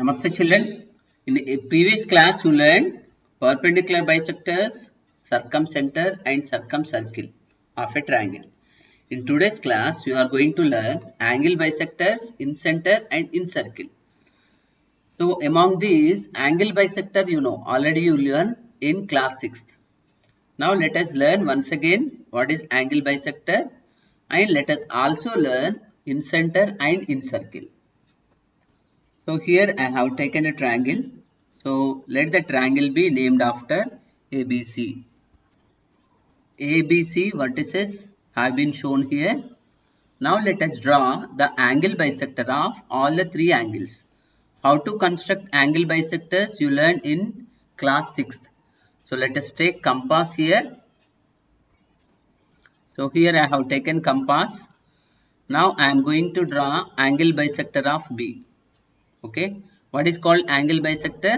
Namaste children. In a previous class you learned perpendicular bisectors, circumcenter and circumcircle of a triangle. In today's class you are going to learn angle bisectors, incenter and incircle. So among these angle bisector already you learn in class 6th. Now let us learn once again what is angle bisector and let us also learn incenter and incircle. So here I have taken a triangle. So let the triangle be named after ABC. ABC vertices have been shown here. Now let us draw the angle bisector of all the three angles. How to construct angle bisectors you learned in class 6th. So let us take compass here. So here I have taken compass. Now I am going to draw angle bisector of B. Okay. What is called angle bisector?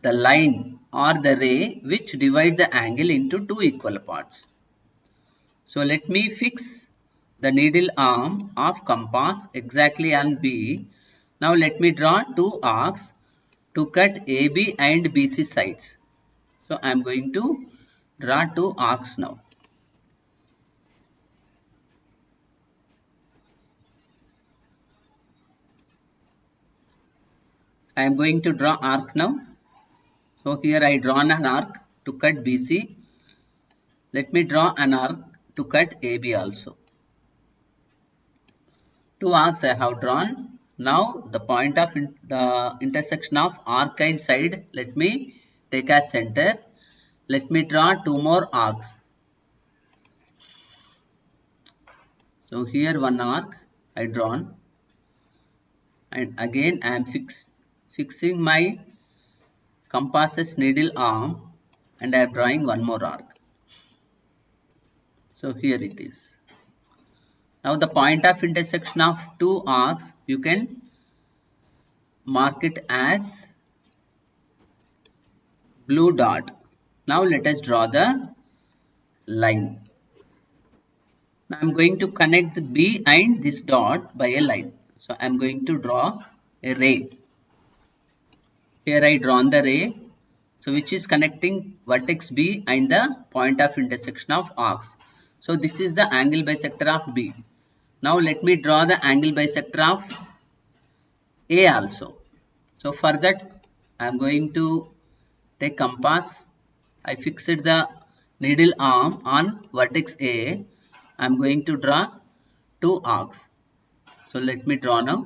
The line or the ray which divide the angle into two equal parts. So let me fix the needle arm of compass exactly on B. Now let me draw two arcs to cut AB and BC sides. So I am going to draw two arcs now. I am going to draw arc now. So here I drawn an arc to cut BC. Let me draw an arc to cut AB also. Two arcs I have drawn. Now the point of the intersection of arc and side, let me take as center. Let me draw two more arcs. So here one arc I drawn, and again I am fixing my compass's needle arm and I am drawing one more arc. So here it is. Now the point of intersection of two arcs, you can mark it as blue dot. Now let us draw the line. Now I am going to connect the B and this dot by a line. So I am going to draw a ray. Here I drawn the ray. So which is connecting vertex B and the point of intersection of arcs. So this is the angle bisector of B. Now let me draw the angle bisector of A also. So for that I am going to take compass. I fixed the needle arm on vertex A. I am going to draw two arcs. So let me draw now.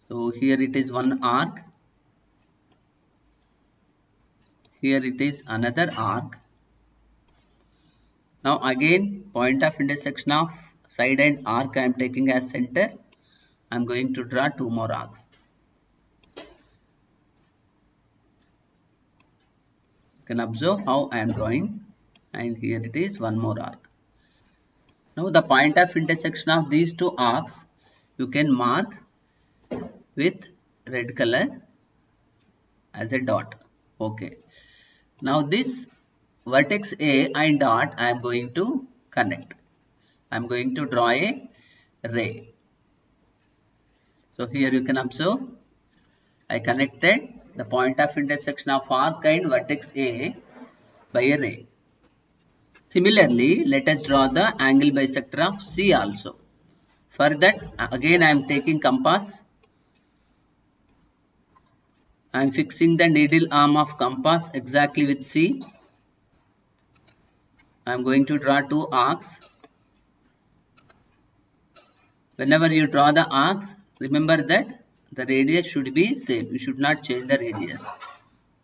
So here it is one arc. Here it is another arc. Now again point of intersection of side and arc I am taking as center. I am going to draw two more arcs. You can observe how I am drawing, and here it is one more arc. Now the point of intersection of these two arcs you can mark with red color as a dot. Okay. Now this vertex A and dot I am going to connect. I am going to draw a ray. So here you can observe I connected the point of intersection of arc and vertex A by a ray. Similarly, let us draw the angle bisector of C also. For that again I am taking compass. I am fixing the needle arm of compass exactly with C. I am going to draw two arcs. Whenever you draw the arcs, remember that the radius should be same. You should not change the radius.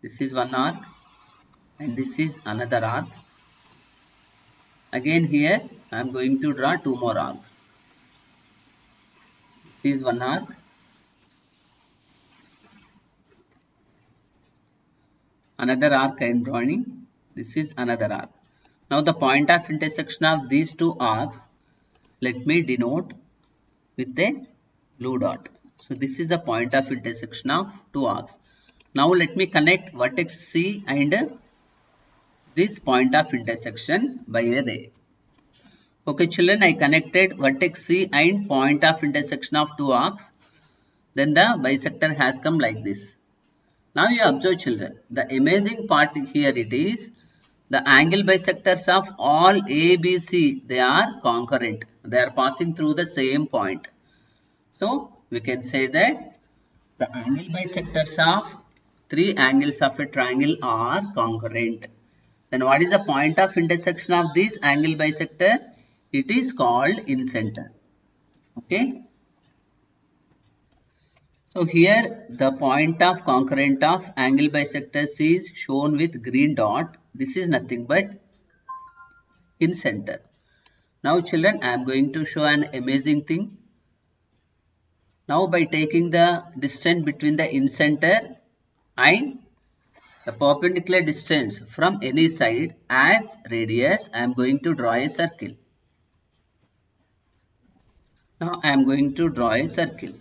This is one arc and this is another arc. Again here I am going to draw two more arcs. This is one arc. Another arc I am drawing. This is another arc. Now the point of intersection of these two arcs, let me denote with a blue dot. So this is the point of intersection of two arcs. Now let me connect vertex C and this point of intersection by a ray. Okay children, I connected vertex C and point of intersection of two arcs. then the bisector has come like this. Now you observe children, the amazing part here it is, the angle bisectors of all ABC, they are concurrent. They are passing through the same point. So we can say that the angle bisectors of three angles of a triangle are concurrent. Then what is the point of intersection of this angle bisector? It is called incenter. Okay. So here the point of concurrent of angle bisectors is shown with green dot. This is nothing but incenter. Now children, I am going to show an amazing thing. Now by taking the distance between the incenter and the perpendicular distance from any side as radius, I am going to draw a circle. Now I am going to draw a circle.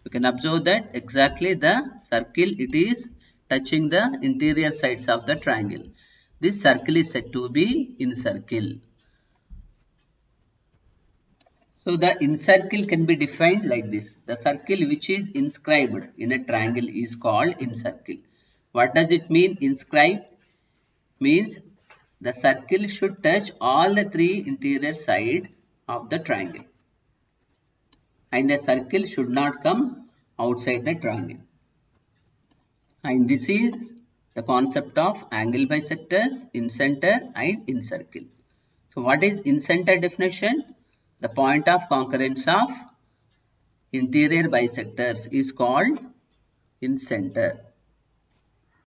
You can observe that exactly the circle, it is touching the interior sides of the triangle. This circle is said to be incircle. So the incircle can be defined like this. The circle which is inscribed in a triangle is called incircle. What does it mean? Inscribed means the circle should touch all the three interior sides of the triangle. And the circle should not come outside the triangle. And this is the concept of angle bisectors, incenter and incircle. So what is incenter definition? The point of concurrence of interior bisectors is called incenter.